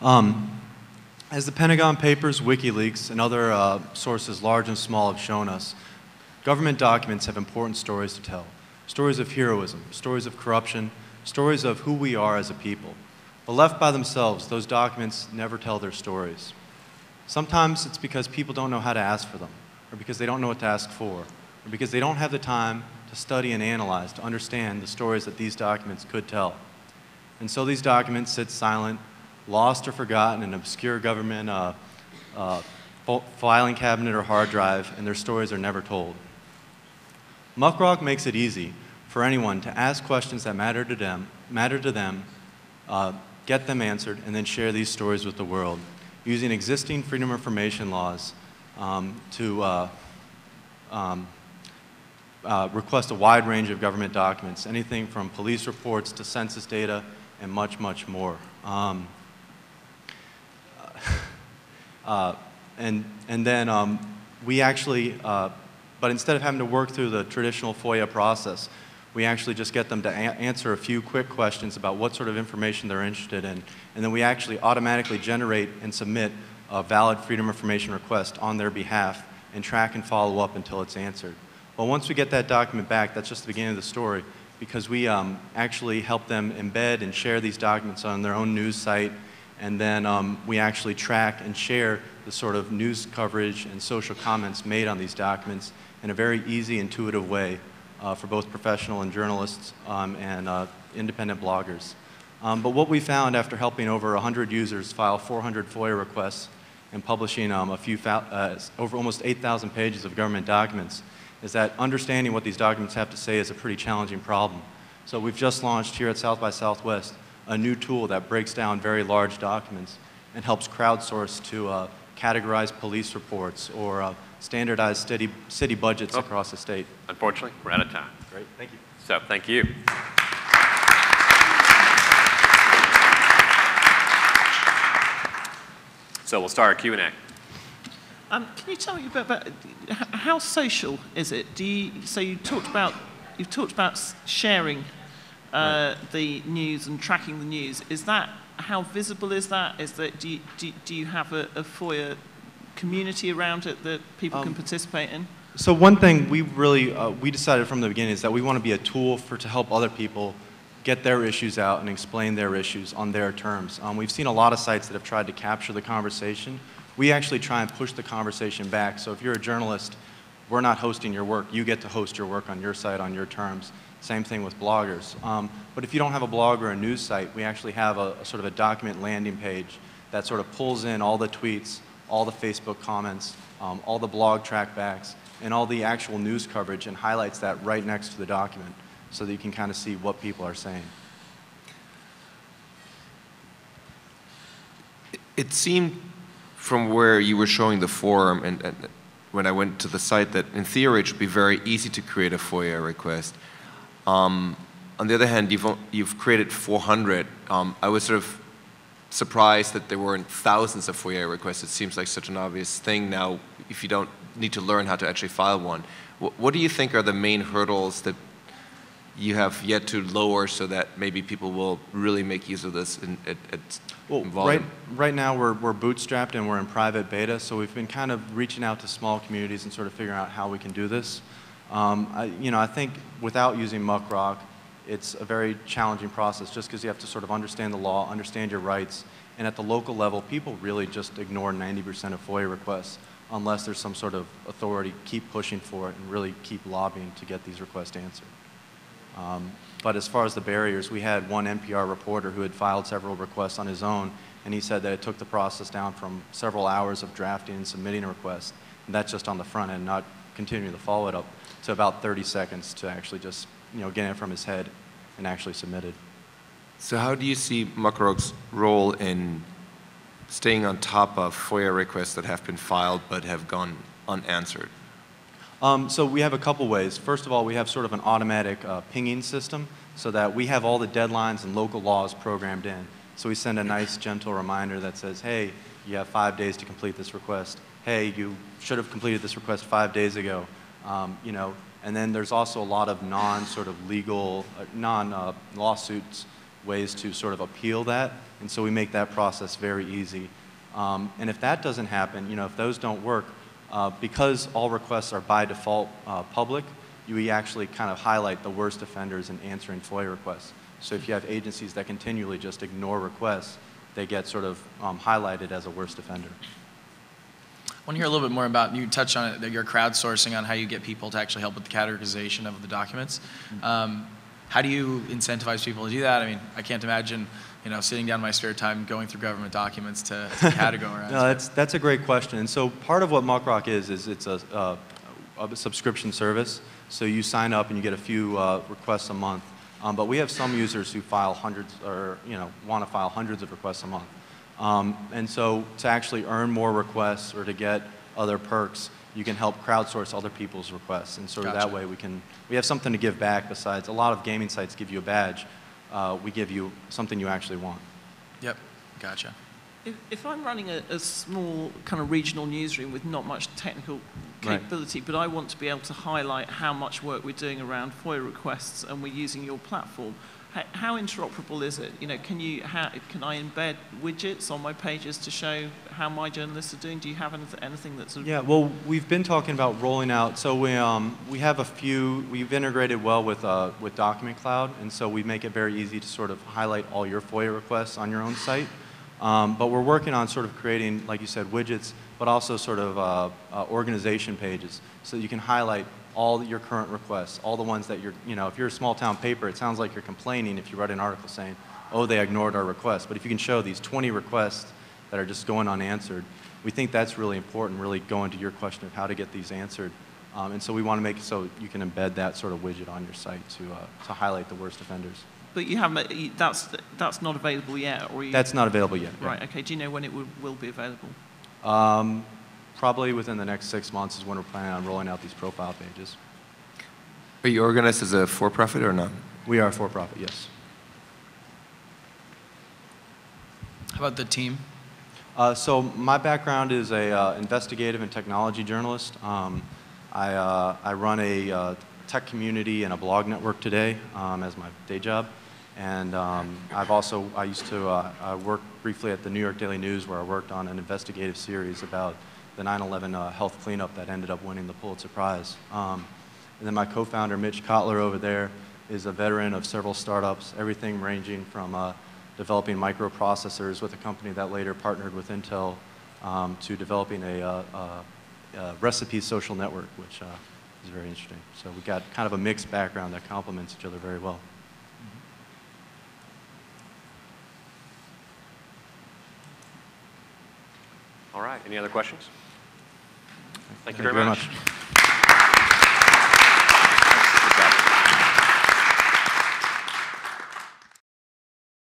As the Pentagon Papers, WikiLeaks, and other sources large and small have shown us, government documents have important stories to tell. Stories of heroism, stories of corruption, stories of who we are as a people. But left by themselves, those documents never tell their stories. Sometimes it's because people don't know how to ask for them, or because they don't know what to ask for, or because they don't have the time to study and analyze, to understand the stories that these documents could tell. And so these documents sit silent, lost or forgotten in an obscure government filing cabinet or hard drive, and their stories are never told. MuckRock makes it easy for anyone to ask questions that matter to them, get them answered, and then share these stories with the world, using existing Freedom of Information laws to request a wide range of government documents, anything from police reports to census data and much, much more. We actually, but instead of having to work through the traditional FOIA process, we actually just get them to answer a few quick questions about what sort of information they're interested in, and then we actually automatically generate and submit a valid Freedom of Information request on their behalf and track and follow up until it's answered. Well, once we get that document back, that's just the beginning of the story, because we actually help them embed and share these documents on their own news site, and then we actually track and share the sort of news coverage and social comments made on these documents in a very easy, intuitive way for both professional and journalists and independent bloggers. But what we found after helping over 100 users file 400 FOIA requests and publishing over almost 8,000 pages of government documents is that understanding what these documents have to say is a pretty challenging problem. So we've just launched here at South by Southwest a new tool that breaks down very large documents and helps crowdsource to categorize police reports or standardize city budgets across the state. Unfortunately, we're out of time. Great, thank you. So, thank you. So we'll start our Q&A. Can you tell me about how social is it? So you've talked about sharing the news and tracking the news. Is that, how visible is that? Do you have a FOIA community around it that people can participate in? So one thing we really we decided from the beginning is that we want to be a tool to help other people get their issues out and explain their issues on their terms. We've seen a lot of sites that have tried to capture the conversation. We actually try and push the conversation back. So if you're a journalist, we're not hosting your work. You get to host your work on your site on your terms. Same thing with bloggers. But if you don't have a blog or a news site, we actually have a sort of a document landing page that sort of pulls in all the tweets, all the Facebook comments, all the blog trackbacks, and all the actual news coverage and highlights that right next to the document so that you can kind of see what people are saying. It seemed from where you were showing the forum and when I went to the site that in theory it should be very easy to create a FOIA request. On the other hand, you've created 400. I was sort of surprised that there weren't thousands of FOIA requests. It seems like such an obvious thing now if you don't need to learn how to actually file one. What do you think are the main hurdles that you have yet to lower so that maybe people will really make use of this Right now we're bootstrapped and we're in private beta, so we've been kind of reaching out to small communities and sort of figuring out how we can do this. I think without using MuckRock, it's a very challenging process just because you have to sort of understand the law, understand your rights, and at the local level, people really just ignore 90% of FOIA requests unless there's some sort of authority, keep pushing for it and really keep lobbying to get these requests answered. But as far as the barriers, we had one NPR reporter who had filed several requests on his own, and he said that it took the process down from several hours of drafting and submitting a request, and that's just on the front end, not continuing to follow it up, to about 30 seconds to actually just get it from his head and actually submit it. So how do you see MuckRock's role in staying on top of FOIA requests that have been filed but have gone unanswered? So we have a couple ways. First of all, we have sort of an automatic pinging system so that we have all the deadlines and local laws programmed in. So we send a nice, gentle reminder that says, hey, you have 5 days to complete this request. Hey, you should have completed this request 5 days ago. And then there's also a lot of non-sort of legal, non-lawsuits ways to sort of appeal that, and so we make that process very easy. And if that doesn't happen, if those don't work, because all requests are by default public, we actually kind of highlight the worst offenders in answering FOIA requests. So if you have agencies that continually just ignore requests, they get sort of highlighted as a worst offender. I want to hear a little bit more about, you touched on it, that you're crowdsourcing on how you get people to actually help with the categorization of the documents. How do you incentivize people to do that? I mean, I can't imagine, sitting down in my spare time going through government documents to categorize. No, that's a great question. And so part of what MuckRock is it's a subscription service. So you sign up and you get a few requests a month. But we have some users who file hundreds, or want to file hundreds of requests a month. And so to actually earn more requests or to get other perks, you can help crowdsource other people's requests. And sort of that way we have something to give back besides, a lot of gaming sites give you a badge. We give you something you actually want. Yep, gotcha. If I'm running a small kind of regional newsroom with not much technical capability, but I want to be able to highlight how much work we're doing around FOIA requests and we're using your platform, how interoperable is it? Can I embed widgets on my pages to show how my journalists are doing? Do you have anything that's sort of... Yeah, well, we've been talking about rolling out. So we have a few. We've integrated well with Document Cloud, and so we make it very easy to sort of highlight all your FOIA requests on your own site. But we're working on sort of creating, like you said, widgets, but also sort of organization pages, so that you can highlight all your current requests, all the ones that if you're a small town paper, it sounds like you're complaining if you write an article saying, oh, they ignored our request. But if you can show these 20 requests that are just going unanswered, we think that's really important, really going to your question of how to get these answered. And so we want to make it so you can embed that sort of widget on your site to highlight the worst offenders. But you haven't, that's not available yet, or That's not available yet. Right, okay. Do you know when it will be available? Probably within the next 6 months is when we're planning on rolling out these profile pages. Are you organized as a for-profit or not? We are for-profit, yes. How about the team? So my background is a investigative and technology journalist. I run a tech community and a blog network today as my day job. And I used to work briefly at the New York Daily News, where I worked on an investigative series about the 9/11 health cleanup that ended up winning the Pulitzer Prize. And then my co-founder, Mitch Kotler, over there, is a veteran of several startups, everything ranging from developing microprocessors with a company that later partnered with Intel to developing a recipe social network, which is very interesting. So we got kind of a mixed background that complements each other very well. All right, any other questions? Thank you very very much. much.